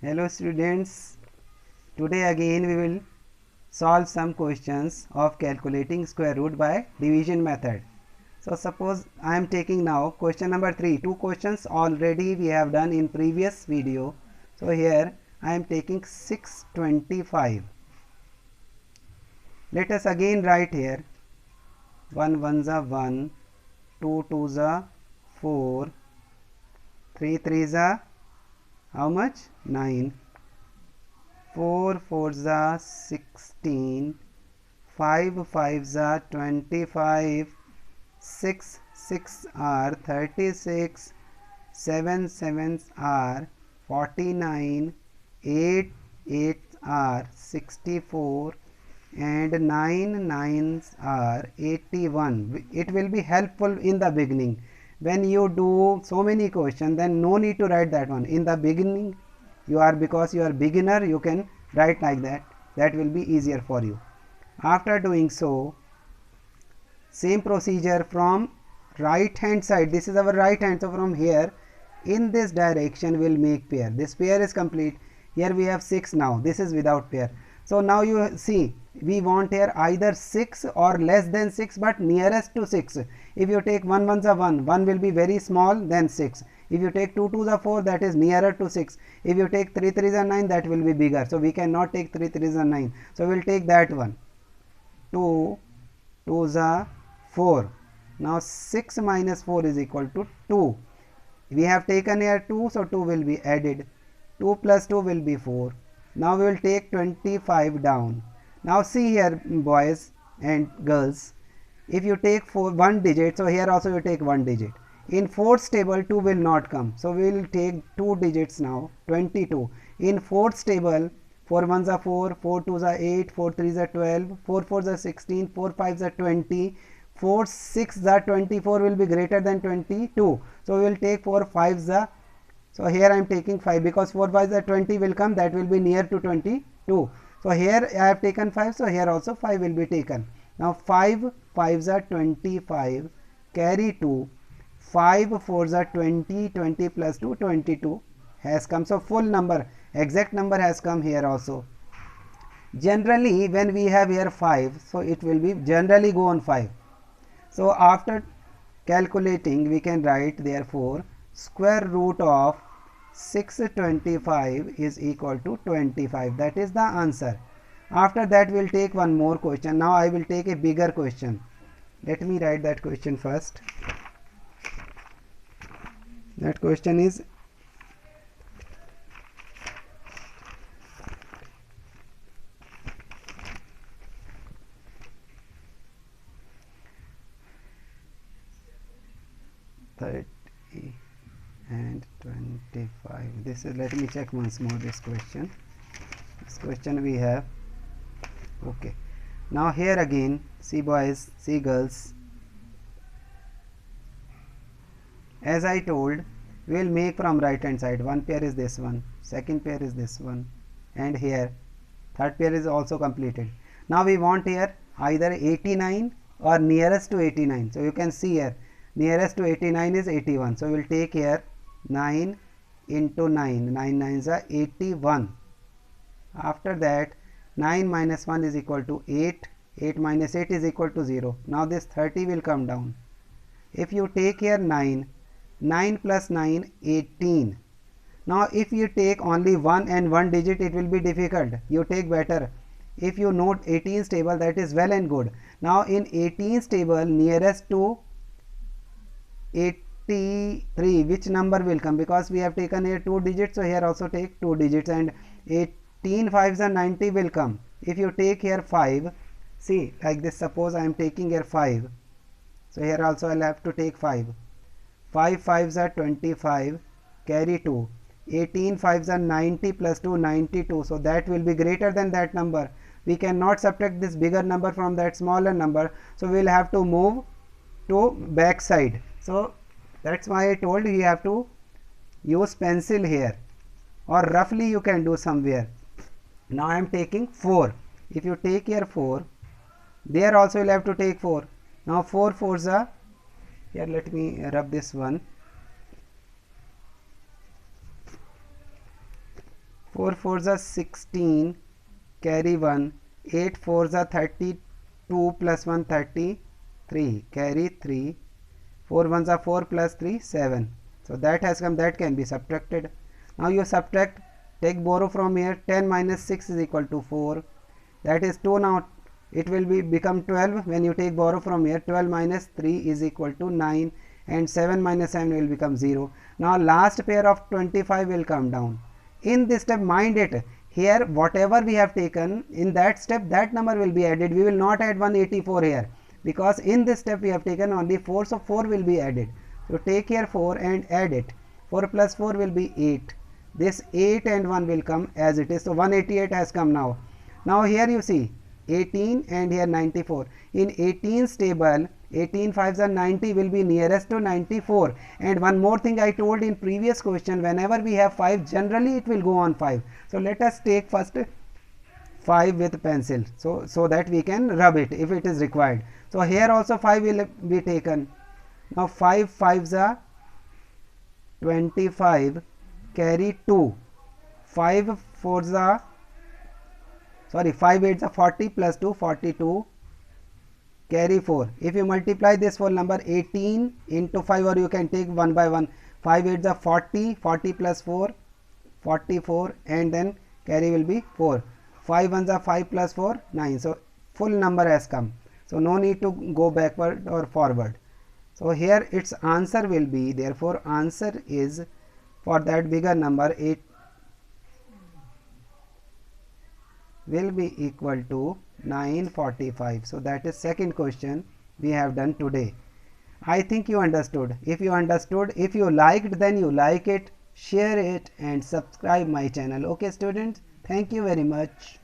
Hello students, today again we will solve some questions of calculating square root by division method. So suppose I am taking now question number 3. Two questions already we have done in previous video. So here I am taking 625. Let us again write here 1 1s are 1, 2 2s are 4, 3 3s are how much? 9. 4 4s are 16, 5 5s are 25, 6 6 are 36, 7 7s are 49, 8 8 are 64, and 9 9s are 81. It will be helpful in the beginning. When you do so many questions, then no need to write that one. In the beginning, because you are beginner, you can write like that. That will be easier for you. After doing so, same procedure from right hand side. This is our right hand. So from here, in this direction, we'll make pair. This pair is complete. Here we have 6 now. This is without pair. So now you see, we want here either 6 or less than 6, but nearest to 6. If you take 1 1s are 1, 1 will be very small, then 6. If you take 2 2s are 4, that is nearer to 6. If you take 3 3s are 9, that will be bigger. So we cannot take 3 3s are 9. So we will take that one. 2 2s are 4. Now 6 minus 4 is equal to 2. We have taken here 2, so 2 will be added. 2 plus 2 will be 4. Now we will take 25 down. Now see here, boys and girls, if you take one digit, so here also you take one digit. In fourth table 2 will not come, so we will take 2 digits now, 22. In fourth table 4 1s are 4, 4 2s are 8, 4 3s are 12, 4 4s are 16, 4 5s are 20, 4 6s are 24 will be greater than 22. So we will take 4 5s are, so here I am taking 5 because 4 5s are 20 will come, that will be near to 22. So here I have taken 5, so here also 5 will be taken. Now 5 5s are 25, carry 2, 5 4s are 20, 20 plus 2 22 has come. So full number, exact number has come here also. Generally when we have here 5, so it will be generally go on 5. So after calculating, we can write therefore square root of 625 is equal to 25. That is the answer. After that we will take one more question. Now I will take a bigger question. Let me write that question first. That question is and 25. This is, let me check once more this question. This question we have, okay. Now here again, see boys, see girls, as I told, we will make from right hand side. One pair is this one, second pair is this one, and here third pair is also completed. Now we want here either 89 or nearest to 89. So you can see here nearest to 89 is 81. So we will take here 9 into 9, 9 9s are 81. After that 9 minus 1 is equal to 8, 8 minus 8 is equal to 0. Now this 30 will come down. If you take here 9, 9 plus 9 18. Now if you take only 1 and 1 digit, it will be difficult. You take better. If you note 18's table, that is well and good. Now in 18's table nearest to 83, which number will come? Because we have taken here 2 digits, so here also take 2 digits, and 18 5s are 90 will come. If you take here 5, see like this, suppose I am taking here 5, so here also I will have to take 5. 5 5s are 25, carry 2, 18 5s are 90 plus 2 92, so that will be greater than that number. We cannot subtract this bigger number from that smaller number, so we will have to move to back side. So that's why I told you have to use pencil here, or roughly you can do somewhere. Now I am taking 4. If you take here 4, there also you will have to take 4. Now 4 4s are, here let me rub this one, 4 4s are 16, carry 1. 8 4s are 32 plus 1 33, carry 3. 4 1s are 4 plus 3 7. So that has come, that can be subtracted. Now you subtract, take borrow from here. 10 minus 6 is equal to 4, that is 2. Now it will become 12 when you take borrow from here. 12 minus 3 is equal to 9, and 7 minus 7 will become 0. Now last pair of 25 will come down. In this step, mind it, here whatever we have taken in that step, that number will be added. We will not add 184 here, because in this step we have taken only 4, so 4 will be added. So take here 4 and add it. 4 plus 4 will be 8. This 8 and 1 will come as it is. So 188 has come now. Now here you see 18 and here 94. In 18's table, 18 5s are 90 will be nearest to 94. And one more thing I told in previous question, whenever we have 5, generally it will go on 5. So let us take first 5 with pencil, so that we can rub it if it is required. So here also 5 will be taken. Now 5 5s are 25, carry 2. 5 4s are, sorry, 5 8s are 40 plus 2 42, carry 4. If you multiply this whole number 18 into 5, or you can take one by one. 5 8s are 40, 40 plus 4 44, and then carry will be 4. 5 1s are 5 plus 4 9. So full number has come, so no need to go backward or forward. So here its answer will be, therefore answer is for that bigger number 8 will be equal to 945. So that is second question we have done today. I think you understood. If you understood, if you liked, then you like it, share it and subscribe my channel. Okay students, thank you very much.